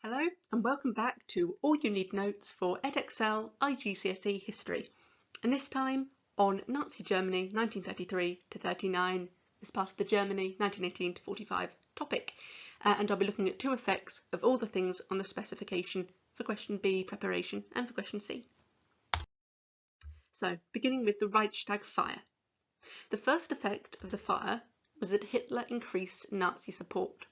Hello and welcome back to All You Need Notes for Edexcel IGCSE History, and this time on Nazi Germany 1933 to 39 as part of the Germany 1918 to 45 topic, and I'll be looking at two effects of all the things on the specification for question B preparation and for question C. So beginning with the Reichstag Fire. The first effect of the fire was that Hitler increased Nazi support.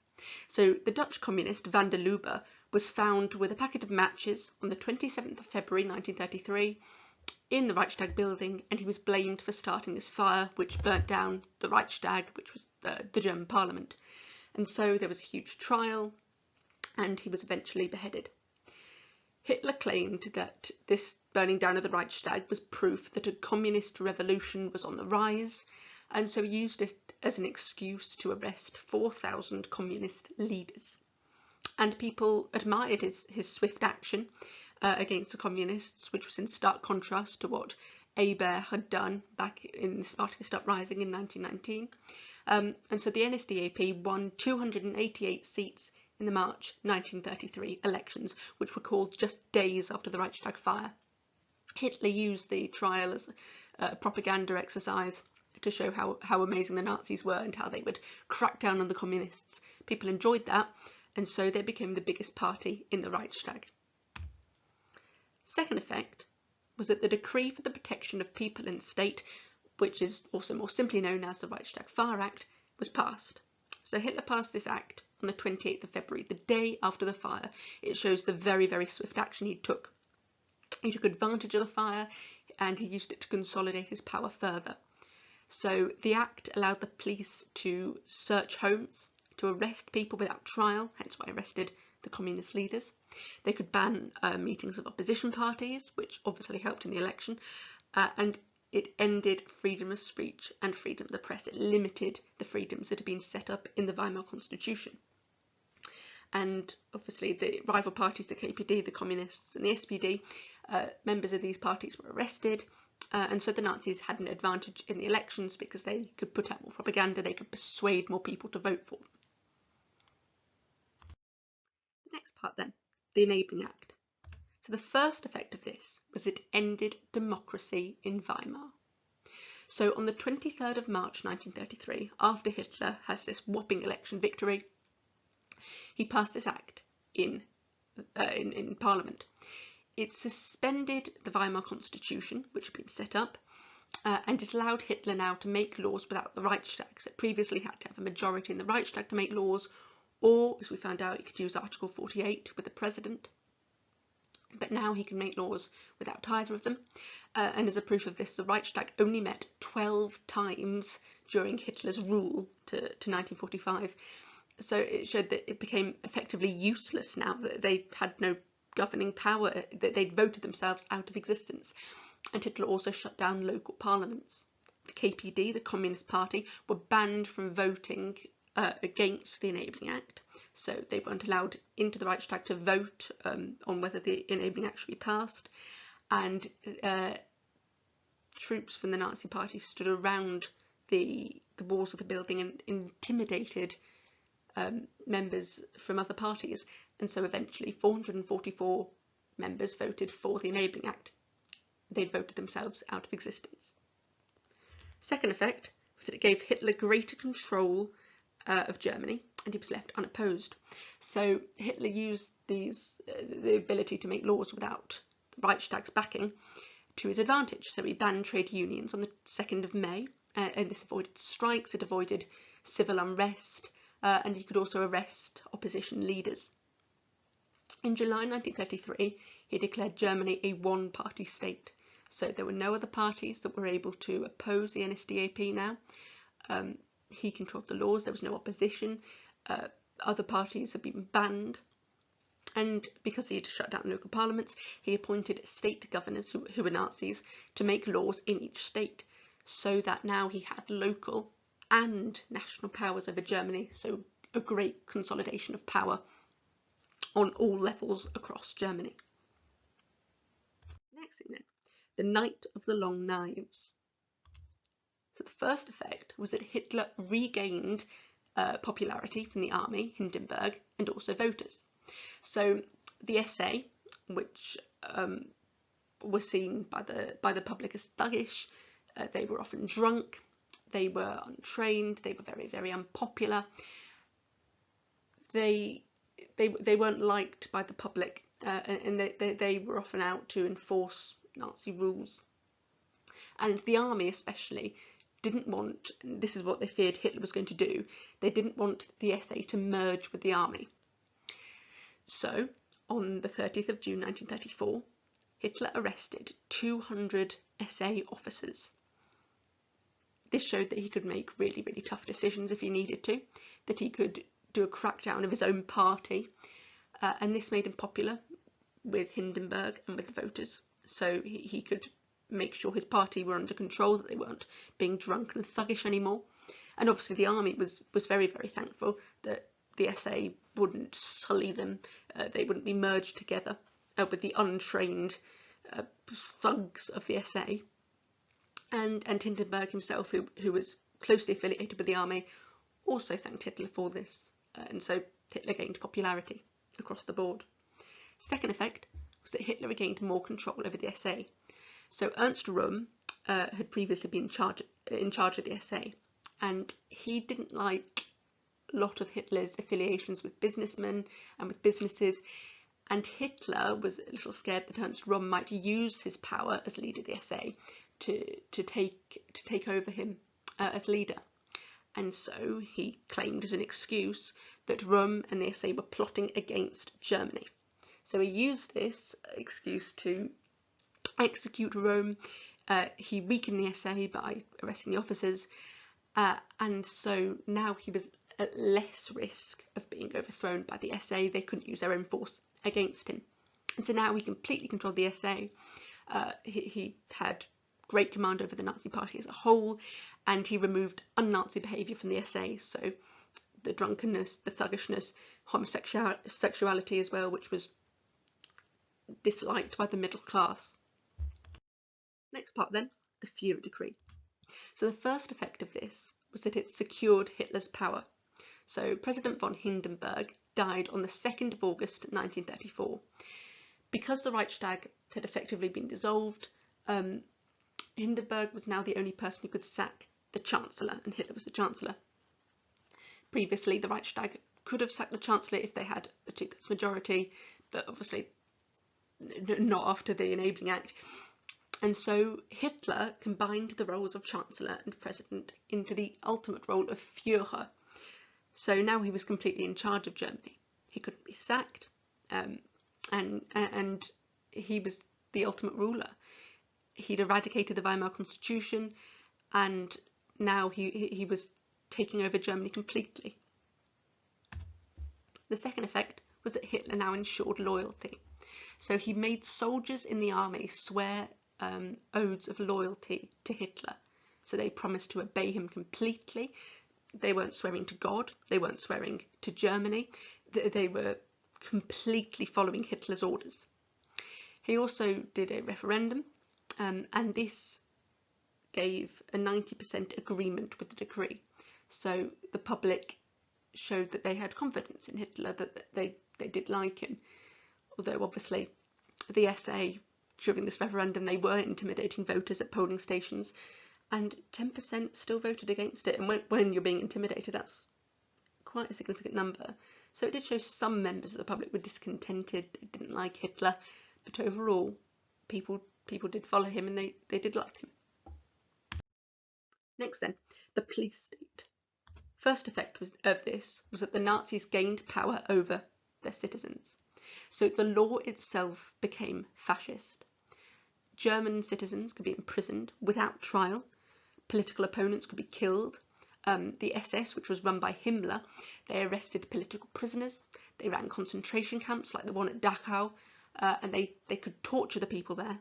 So the Dutch communist van der Lubbe was found with a packet of matches on the 27th of February 1933 in the Reichstag building, and he was blamed for starting this fire which burnt down the Reichstag, which was the German parliament. And so there was a huge trial and he was eventually beheaded. Hitler claimed that this burning down of the Reichstag was proof that a communist revolution was on the rise, and so he used it as an excuse to arrest 4,000 communist leaders. And people admired his swift action against the communists, which was in stark contrast to what Hebert had done back in the Spartacist uprising in 1919. And so the NSDAP won 288 seats in the March 1933 elections, which were called just days after the Reichstag fire. Hitler used the trial as a propaganda exercise to show how amazing the Nazis were and how they would crack down on the communists. People enjoyed that, and so they became the biggest party in the Reichstag. Second effect was that the Decree for the Protection of People in the State, which is also more simply known as the Reichstag Fire Act, was passed. So Hitler passed this act on the 28th of February, the day after the fire. It shows the very, very swift action he took. He took advantage of the fire and he used it to consolidate his power further. So the act allowed the police to search homes, to arrest people without trial, hence why I arrested the communist leaders. They could ban meetings of opposition parties, which obviously helped in the election, and it ended freedom of speech and freedom of the press. It limited the freedoms that had been set up in the Weimar Constitution. And obviously the rival parties, the KPD, the communists and the SPD, members of these parties were arrested, and so the Nazis had an advantage in the elections because they could put out more propaganda, they could persuade more people to vote for them. The next part then, the Enabling Act. So the first effect of this was it ended democracy in Weimar. So on the 23rd of March 1933, after Hitler has this whopping election victory, he passed this act in Parliament. It suspended the Weimar Constitution, which had been set up, and it allowed Hitler now to make laws without the Reichstag. So it previously had to have a majority in the Reichstag to make laws, or, as we found out, he could use Article 48 with the president. But now he can make laws without either of them. And as a proof of this, the Reichstag only met 12 times during Hitler's rule to 1945. So it showed that it became effectively useless now, that they had no governing power, that they'd voted themselves out of existence. And Hitler also shut down local parliaments. The KPD, the Communist Party, were banned from voting against the Enabling Act. So they weren't allowed into the Reichstag to vote on whether the Enabling Act should be passed. And troops from the Nazi Party stood around the walls of the building and intimidated members from other parties, and so eventually 444 members voted for the Enabling Act. They'd voted themselves out of existence. Second effect was that it gave Hitler greater control of Germany, and he was left unopposed. So Hitler used the ability to make laws without the Reichstag's backing to his advantage. So he banned trade unions on the 2nd of May, and this avoided strikes, it avoided civil unrest, and he could also arrest opposition leaders. In July 1933, he declared Germany a one-party state. So there were no other parties that were able to oppose the NSDAP now. He controlled the laws, there was no opposition, other parties had been banned, and because he had shut down local parliaments, he appointed state governors who were Nazis to make laws in each state, so that now he had local and national powers over Germany, so a great consolidation of power on all levels across Germany. Next thing then, the Night of the Long Knives. So the first effect was that Hitler regained popularity from the army, Hindenburg, and also voters. So the SA, which were seen by the public as thuggish, they were often drunk, they were untrained, they were very, very unpopular. They weren't liked by the public, and they were often out to enforce Nazi rules. And the army especially didn't want, and this is what they feared Hitler was going to do, they didn't want the SA to merge with the army. So on the 30th of June 1934, Hitler arrested 200 SA officers. This showed that he could make really, really tough decisions if he needed to, that he could do a crackdown of his own party, and this made him popular with Hindenburg and with the voters. So he could make sure his party were under control, that they weren't being drunk and thuggish anymore. And obviously the army was very, very thankful that the SA wouldn't sully them, they wouldn't be merged together with the untrained thugs of the SA. And Hindenburg himself, who was closely affiliated with the army, also thanked Hitler for this, and so Hitler gained popularity across the board. Second effect was that Hitler gained more control over the SA. So Ernst Röhm had previously been in charge of the SA, and he didn't like a lot of Hitler's affiliations with businessmen and with businesses, and Hitler was a little scared that Ernst Röhm might use his power as leader of the SA to take over him as leader. And so he claimed as an excuse that Röhm and the SA were plotting against Germany. So he used this excuse to execute Röhm. He weakened the SA by arresting the officers, and so now he was at less risk of being overthrown by the SA. They couldn't use their own force against him. And so now he completely controlled the SA. He had great command over the Nazi party as a whole, and he removed un-Nazi behaviour from the SA, so the drunkenness, the thuggishness, homosexuality as well, which was disliked by the middle class. Next part then, the Führer Decree. So the first effect of this was that it secured Hitler's power. So President von Hindenburg died on the 2nd of August 1934. Because the Reichstag had effectively been dissolved, Hindenburg was now the only person who could sack the Chancellor, and Hitler was the Chancellor. Previously, the Reichstag could have sacked the Chancellor if they had a two-thirds majority, but obviously not after the Enabling Act. And so Hitler combined the roles of Chancellor and President into the ultimate role of Führer. So now he was completely in charge of Germany. He couldn't be sacked, and he was the ultimate ruler. He'd eradicated the Weimar Constitution, and now he was taking over Germany completely. The second effect was that Hitler now ensured loyalty. So he made soldiers in the army swear oaths of loyalty to Hitler. So they promised to obey him completely. They weren't swearing to God, they weren't swearing to Germany, they were completely following Hitler's orders. He also did a referendum, and this gave a 90% agreement with the decree. So the public showed that they had confidence in Hitler, that they did like him. Although obviously the SA, during this referendum, they were intimidating voters at polling stations, and 10% still voted against it. And when you're being intimidated, that's quite a significant number. So it did show some members of the public were discontented, they didn't like Hitler, but overall people did follow him, and they did like him. Next then, the police state. First effect of this was that the Nazis gained power over their citizens. So the law itself became fascist. German citizens could be imprisoned without trial, political opponents could be killed. The SS, which was run by Himmler, they arrested political prisoners, they ran concentration camps like the one at Dachau, and they could torture the people there.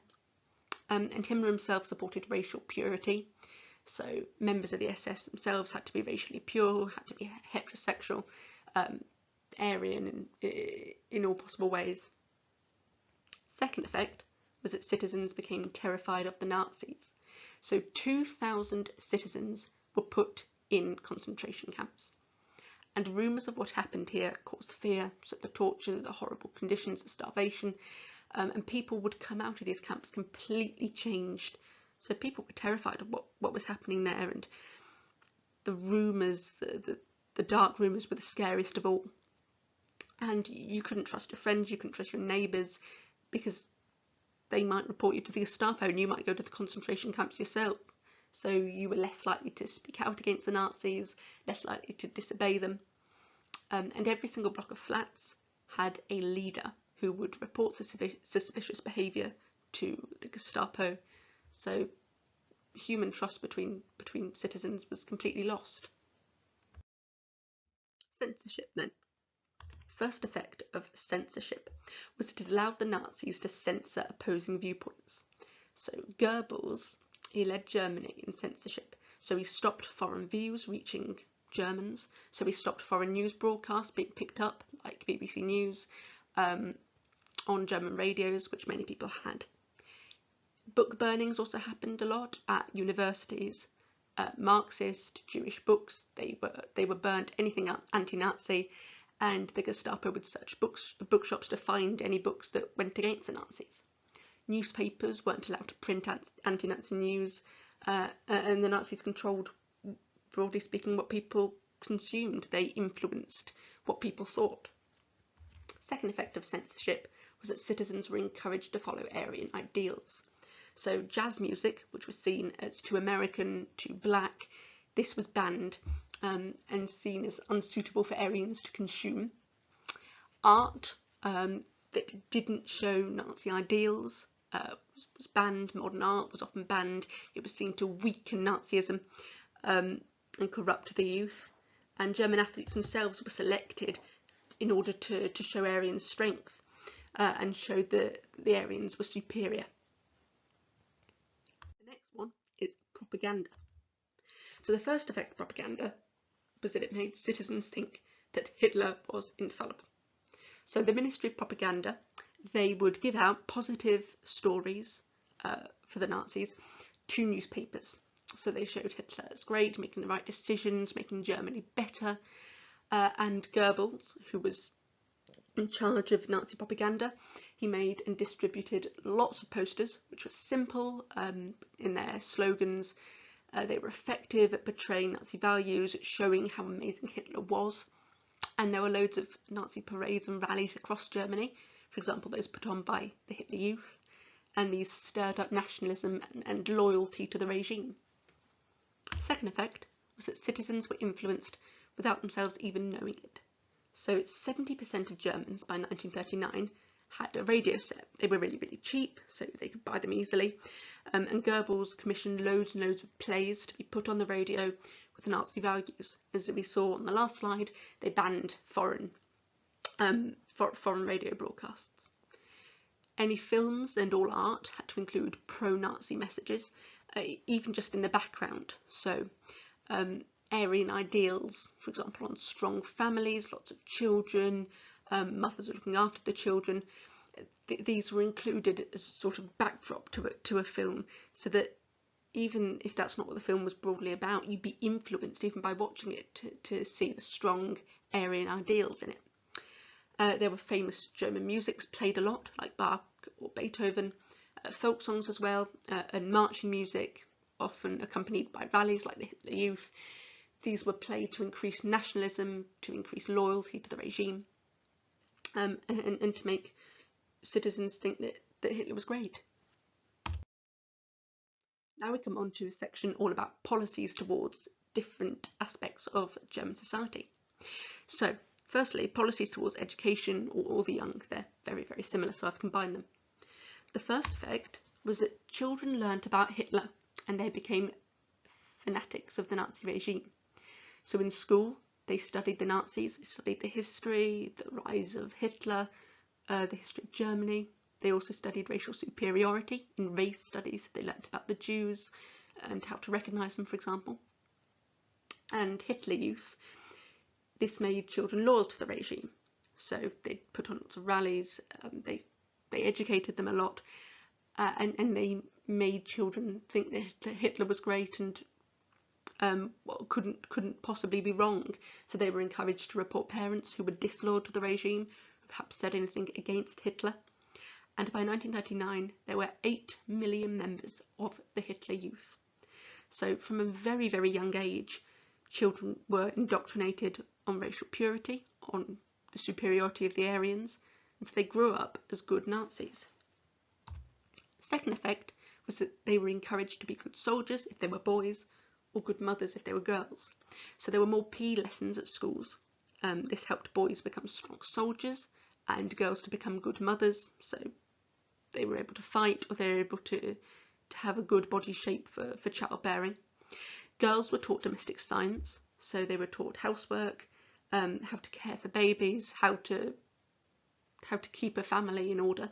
And Himmler himself supported racial purity, so members of the SS themselves had to be racially pure, had to be heterosexual, Aryan in all possible ways. Second effect was that citizens became terrified of the Nazis. So 2,000 citizens were put in concentration camps. and rumours of what happened here caused fear, so the torture, the horrible conditions, the starvation, and people would come out of these camps completely changed. So people were terrified of what was happening there, and the rumours, the dark rumours were the scariest of all. And you couldn't trust your friends, you couldn't trust your neighbours, because they might report you to the Gestapo and you might go to the concentration camps yourself. So you were less likely to speak out against the Nazis, less likely to disobey them. And every single block of flats had a leader who would report suspicious behaviour to the Gestapo. So human trust between citizens was completely lost. Censorship then. First effect of censorship was that it allowed the Nazis to censor opposing viewpoints. So Goebbels, he led Germany in censorship. So he stopped foreign views reaching Germans. So he stopped foreign news broadcasts being picked up, like BBC News, on German radios, which many people had. Book burnings also happened a lot at universities. Marxist, Jewish books, they were burnt, anything anti-Nazi, and the Gestapo would search bookshops to find any books that went against the Nazis. Newspapers weren't allowed to print anti-Nazi news, and the Nazis controlled, broadly speaking, what people consumed. They influenced what people thought. Second effect of censorship was that citizens were encouraged to follow Aryan ideals. So jazz music, which was seen as too American, too black, this was banned and seen as unsuitable for Aryans to consume. Art that didn't show Nazi ideals was banned. Modern art was often banned. It was seen to weaken Nazism and corrupt the youth. And German athletes themselves were selected in order to show Aryan strength and show that the Aryans were superior. The next one is propaganda. So the first effect of propaganda was that it made citizens think that Hitler was infallible. So the Ministry of Propaganda, they would give out positive stories for the Nazis to newspapers. So they showed Hitler as great, making the right decisions, making Germany better. And Goebbels, who was in charge of Nazi propaganda, he made and distributed lots of posters, which were simple in their slogans. They were effective at portraying Nazi values, showing how amazing Hitler was. And there were loads of Nazi parades and rallies across Germany, for example, those put on by the Hitler Youth, and these stirred up nationalism and loyalty to the regime. Second effect was that citizens were influenced without themselves even knowing it. So 70% of Germans by 1939 had a radio set. They were really, really cheap, so they could buy them easily. And Goebbels commissioned loads and loads of plays to be put on the radio with Nazi values. As we saw on the last slide, they banned foreign radio broadcasts. Any films and all art had to include pro-Nazi messages, even just in the background. So Aryan ideals, for example, on strong families, lots of children, mothers looking after the children. These were included as a sort of backdrop to a film, so that even if that's not what the film was broadly about, you'd be influenced even by watching it to see the strong Aryan ideals in it. There were famous German musics played a lot, like Bach or Beethoven, folk songs as well, and marching music, often accompanied by rallies like the Hitler Youth. These were played to increase nationalism, to increase loyalty to the regime, and to make citizens think that Hitler was great. Now we come on to a section all about policies towards different aspects of German society. So, firstly, policies towards education or the young. They're very, very similar, so I've combined them. The first effect was that children learnt about Hitler and they became fanatics of the Nazi regime. So in school, they studied the Nazis, they studied the history, the rise of Hitler, the history of Germany. They also studied racial superiority in race studies. They learnt about the Jews and how to recognise them, for example. And Hitler Youth, this made children loyal to the regime. So they put on lots of rallies, they educated them a lot, and they made children think that Hitler was great and couldn't possibly be wrong. So they were encouraged to report parents who were disloyal to the regime, who perhaps said anything against Hitler. And by 1939, there were 8 million members of the Hitler Youth. So from a very, very young age, children were indoctrinated on racial purity, on the superiority of the Aryans, and so they grew up as good Nazis. Second effect was that they were encouraged to be good soldiers if they were boys, or good mothers if they were girls. So there were more PE lessons at schools. This helped boys become strong soldiers and girls to become good mothers, so they were able to fight, or they were able to have a good body shape for childbearing. Girls were taught domestic science, so they were taught housework, how to care for babies, how to keep a family in order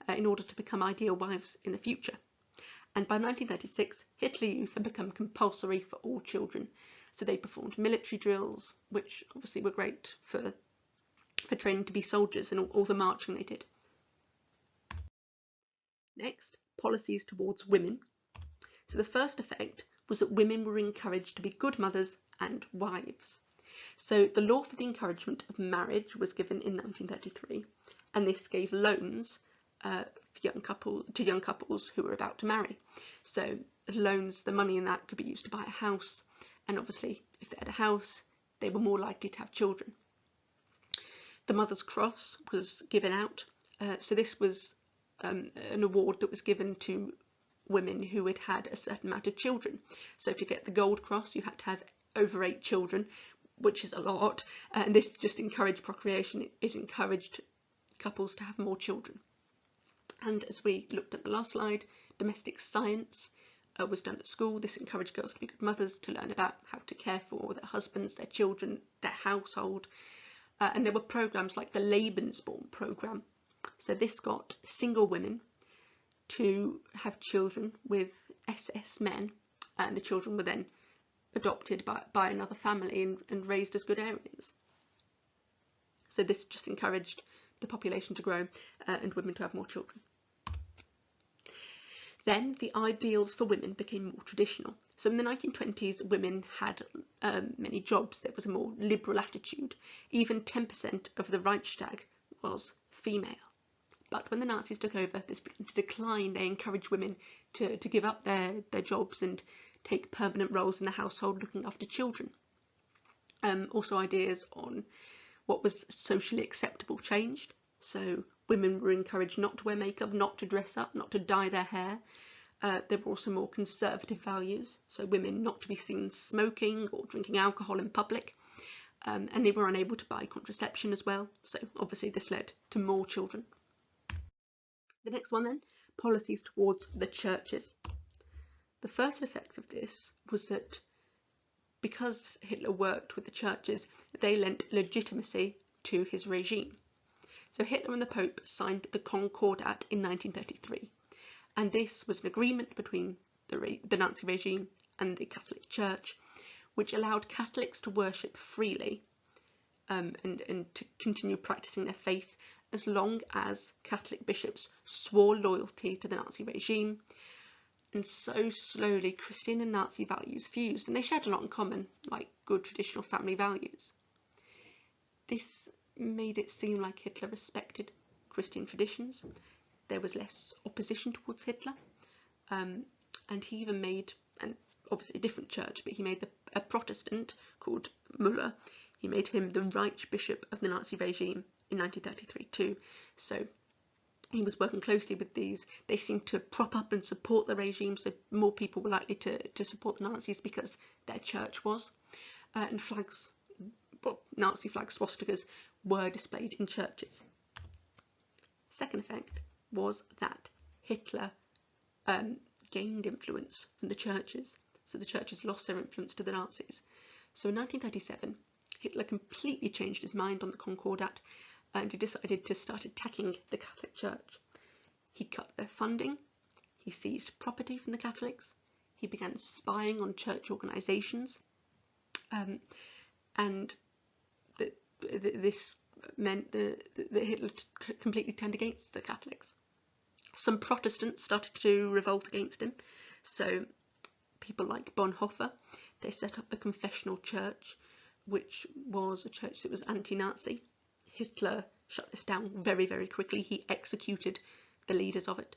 to become ideal wives in the future. And by 1936, Hitler Youth had become compulsory for all children. So they performed military drills, which obviously were great for training to be soldiers, and all the marching they did. Next, policies towards women. So the first effect was that women were encouraged to be good mothers and wives. So the law for the encouragement of marriage was given in 1933, and this gave loans to young couples who were about to marry. So as loans, the money in that could be used to buy a house, and obviously if they had a house, they were more likely to have children. The Mother's Cross was given out, so this was an award that was given to women who had had a certain amount of children. So to get the Gold Cross, you had to have over 8 children, which is a lot, and this just encouraged procreation. It encouraged couples to have more children. And as we looked at the last slide, domestic science was done at school. This encouraged girls to be good mothers, to learn about how to care for their husbands, their children, their household. And there were programs like the Lebensborn program. So this got single women to have children with SS men, and the children were then adopted by another family and raised as good Aryans. So this just encouraged the population to grow and women to have more children. Then the ideals for women became more traditional. So in the 1920s, women had many jobs. There was a more liberal attitude. Even 10% of the Reichstag was female. But when the Nazis took over, this began to decline. They encouraged women to give up their jobs and take permanent roles in the household, looking after children. Also ideas on what was socially acceptable changed. So women were encouraged not to wear makeup, not to dress up, not to dye their hair. There were also more conservative values, so women not to be seen smoking or drinking alcohol in public, and they were unable to buy contraception as well, so obviously this led to more children. The next one then, policies towards the churches. The first effect of this was that because Hitler worked with the churches, they lent legitimacy to his regime. So Hitler and the Pope signed the Concordat in 1933, and this was an agreement between the Nazi regime and the Catholic Church, which allowed Catholics to worship freely and to continue practicing their faith as long as Catholic bishops swore loyalty to the Nazi regime. And so slowly Christian and Nazi values fused, and they shared a lot in common, like good traditional family values. This made it seem like Hitler respected Christian traditions. There was less opposition towards Hitler, and he even made, and obviously a different church, but he made a Protestant called Müller, he made him the Reichsbishop of the Nazi regime in 1933 too. So he was working closely with these. They seemed to prop up and support the regime, so more people were likely to support the Nazis because their church was. And flags, well, Nazi flags, swastikas, were displayed in churches. Second effect was that Hitler gained influence from the churches, so the churches lost their influence to the Nazis. So in 1937, Hitler completely changed his mind on the Concordat, and he decided to start attacking the Catholic Church. He cut their funding, he seized property from the Catholics, he began spying on church organisations, and this meant that Hitler completely turned against the Catholics. Some Protestants started to revolt against him, so people like Bonhoeffer, They set up the Confessional Church, which was a church that was anti-Nazi. Hitler shut this down very, very quickly. He executed the leaders of it.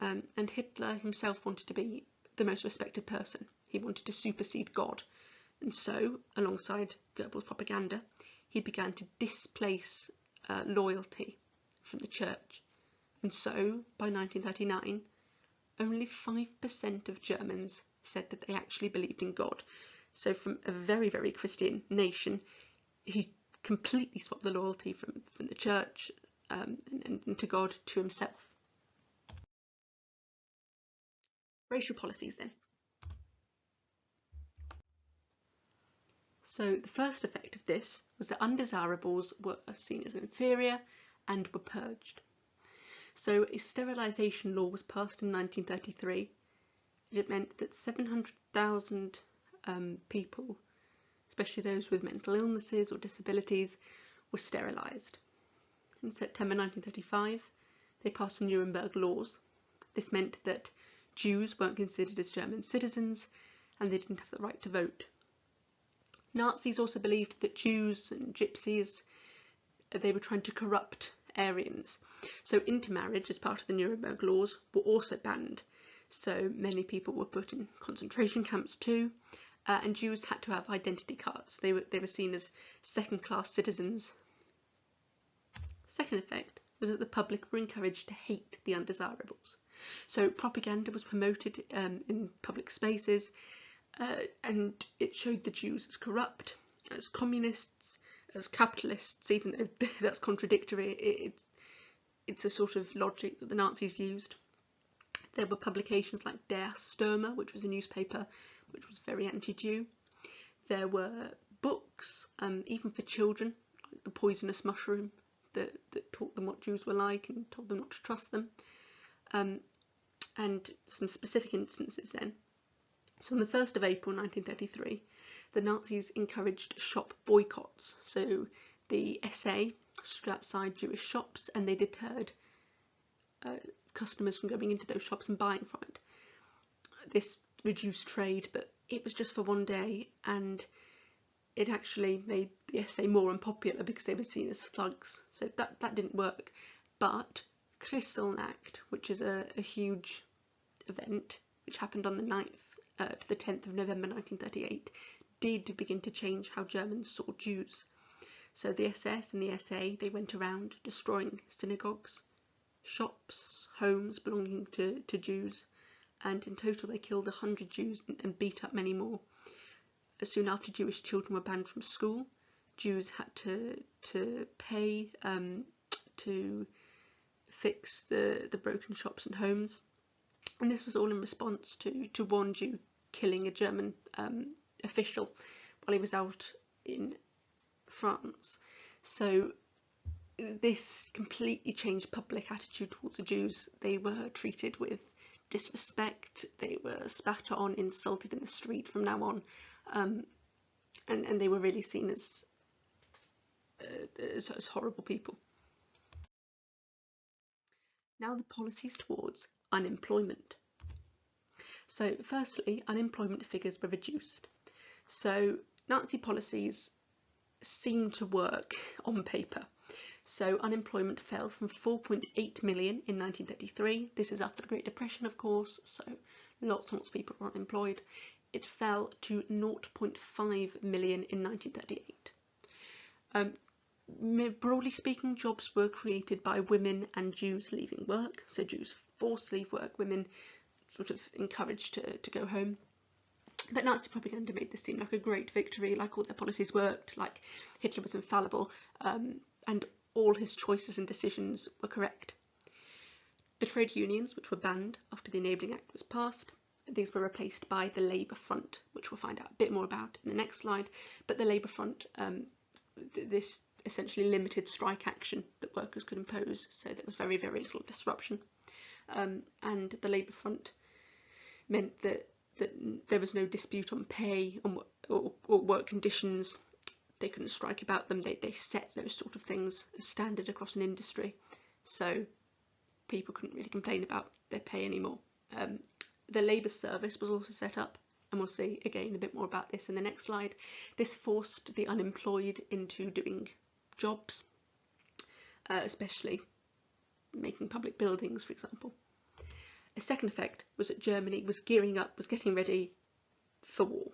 And Hitler himself wanted to be the most respected person. He wanted to supersede God. And so, alongside Goebbels' propaganda, he began to displace loyalty from the church. And so, by 1939, only 5% of Germans said that they actually believed in God. So from a very, very Christian nation, he completely swapped the loyalty from the church and to God to himself. Racial policies then. So the first effect of this was that undesirables were seen as inferior and were purged. So a sterilisation law was passed in 1933. It meant that 700,000 people, especially those with mental illnesses or disabilities, were sterilised. In September 1935, they passed the Nuremberg laws. This meant that Jews weren't considered as German citizens and they didn't have the right to vote. Nazis also believed that Jews and Gypsies, they were trying to corrupt Aryans. So intermarriage, as part of the Nuremberg laws, were also banned. So many people were put in concentration camps too, and Jews had to have identity cards. They were seen as second-class citizens. Second effect was that the public were encouraged to hate the undesirables. So propaganda was promoted in public spaces, and it showed the Jews as corrupt, as communists, as capitalists, even though that's contradictory. It's a sort of logic that the Nazis used. There were publications like Der Stürmer, which was a newspaper which was very anti-Jew. There were books, even for children, like The Poisonous Mushroom, that taught them what Jews were like and told them not to trust them. And some specific instances then. So on the 1st of April 1933, the Nazis encouraged shop boycotts. So the SA stood outside Jewish shops and they deterred customers from going into those shops and buying from it. This reduced trade, but it was just for one day, and it actually made the SA more unpopular because they were seen as thugs. So that didn't work. But Kristallnacht, which is a huge event which happened on the 9th to the 10th of November 1938, did begin to change how Germans saw Jews. So the SS and the SA, they went around destroying synagogues, shops, homes belonging to Jews, and in total they killed 100 Jews and beat up many more. Soon after, Jewish children were banned from school. Jews had to pay to fix the broken shops and homes, and this was all in response to one Jew killing a German official while he was out in France. So this completely changed public attitude towards the Jews. They were treated with disrespect, they were spat on, insulted in the street from now on, and they were really seen as horrible people. Now the policies towards unemployment. So firstly, unemployment figures were reduced. So Nazi policies seemed to work on paper. So unemployment fell from 4.8 million in 1933. This is after the Great Depression, of course, so lots and lots of people were unemployed. It fell to 0.5 million in 1938. Broadly speaking, jobs were created by women and Jews leaving work. So Jews forced to leave work, women sort of encouraged to go home. But Nazi propaganda made this seem like a great victory, like all their policies worked, like Hitler was infallible, and all his choices and decisions were correct. The trade unions, which were banned after the Enabling Act was passed, these were replaced by the Labour Front, which we'll find out a bit more about in the next slide. But the Labour Front, this essentially limited strike action that workers could impose, so there was very, very little disruption. And the Labour Front meant that there was no dispute on pay or work conditions. They couldn't strike about them. They set those sort of things as standard across an industry, so people couldn't really complain about their pay anymore. The Labour Service was also set up, and we'll see again a bit more about this in the next slide. This forced the unemployed into doing jobs, especially making public buildings, for example. A second effect was that Germany was gearing up, was getting ready for war.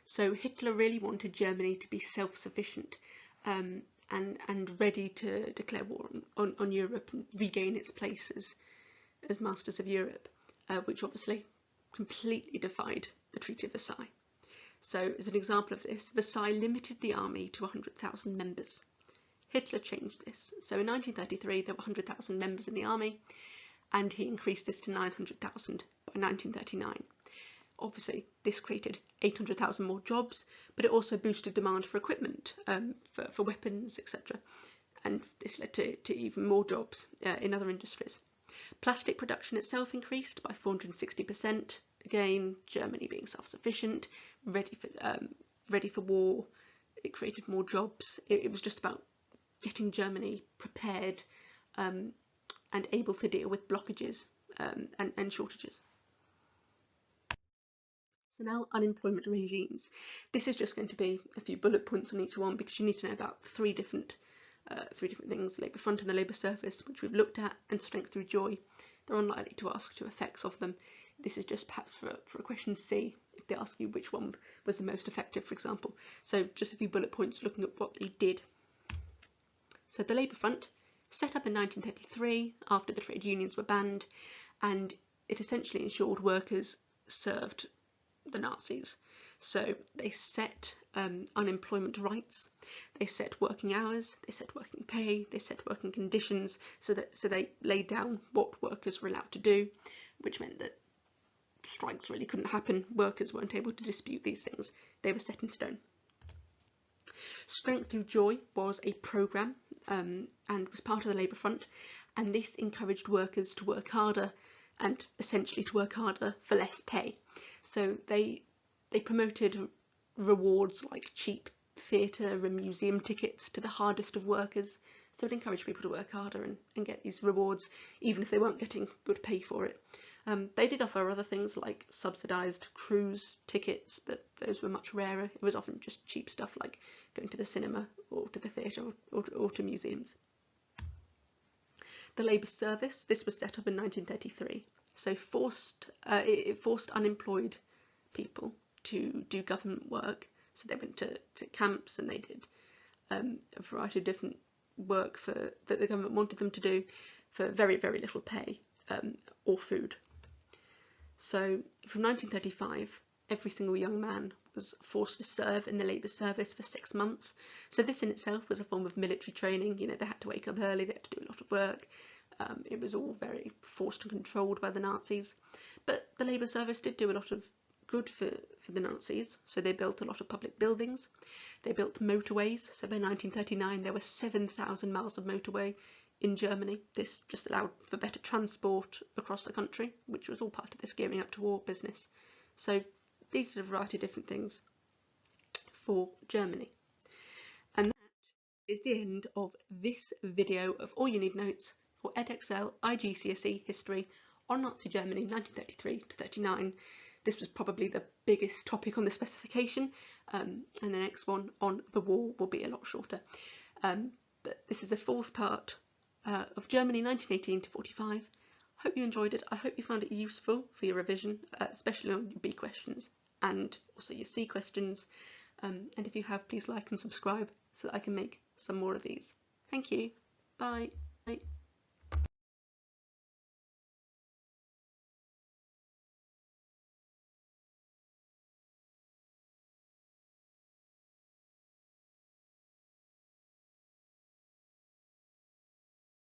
So Hitler really wanted Germany to be self-sufficient and ready to declare war on Europe and regain its place as masters of Europe, which obviously completely defied the Treaty of Versailles. So as an example of this, Versailles limited the army to 100,000 members. Hitler changed this. So in 1933 there were 100,000 members in the army, and he increased this to 900,000 by 1939. Obviously this created 800,000 more jobs, but it also boosted demand for equipment, for weapons, etc. And this led to even more jobs in other industries. Plastic production itself increased by 460%. Again, Germany being self-sufficient, ready for war. It created more jobs. It was just about getting Germany prepared and able to deal with blockages and shortages. So now unemployment regimes. This is just going to be a few bullet points on each one because you need to know about three different things: Labour Front and the Labour Service, which we've looked at, and Strength through Joy. They're unlikely to ask two effects of them. This is just perhaps for a question C, if they ask you which one was the most effective, for example. So just a few bullet points looking at what they did. So the Labour Front, set up in 1933 after the trade unions were banned, and it essentially ensured workers served the Nazis. So they set unemployment rights, they set working hours, they set working pay, they set working conditions, so they laid down what workers were allowed to do, which meant that strikes really couldn't happen. Workers weren't able to dispute these things. They were set in stone. Strength through Joy was a programme and was part of the Labour Front, and this encouraged workers to work harder and essentially to work harder for less pay. So they promoted rewards like cheap theatre and museum tickets to the hardest of workers, so it encouraged people to work harder and get these rewards even if they weren't getting good pay for it. They did offer other things like subsidised cruise tickets, but those were much rarer. It was often just cheap stuff like going to the cinema or to the theatre or to museums. The Labour Service, this was set up in 1933, so it forced unemployed people to do government work. So they went to camps and they did a variety of different work that the government wanted them to do for very, very little pay or food. So from 1935, every single young man was forced to serve in the Labour Service for 6 months. So this in itself was a form of military training. You know, they had to wake up early, they had to do a lot of work. It was all very forced and controlled by the Nazis. But the Labour Service did do a lot of good for the Nazis. So they built a lot of public buildings. They built motorways. So by 1939, there were 7,000 miles of motorway in Germany. This just allowed for better transport across the country, which was all part of this gearing up to war business. So these are a variety of different things for Germany. And that is the end of this video of all you need notes for Edexcel IGCSE History on Nazi Germany 1933 to 39. This was probably the biggest topic on the specification, and the next one on the war will be a lot shorter. But this is the fourth part of Germany 1918 to 45. Hope you enjoyed it. I hope you found it useful for your revision, especially on your B questions and also your C questions. And if you have, please like and subscribe so that I can make some more of these. Thank you. Bye. Bye.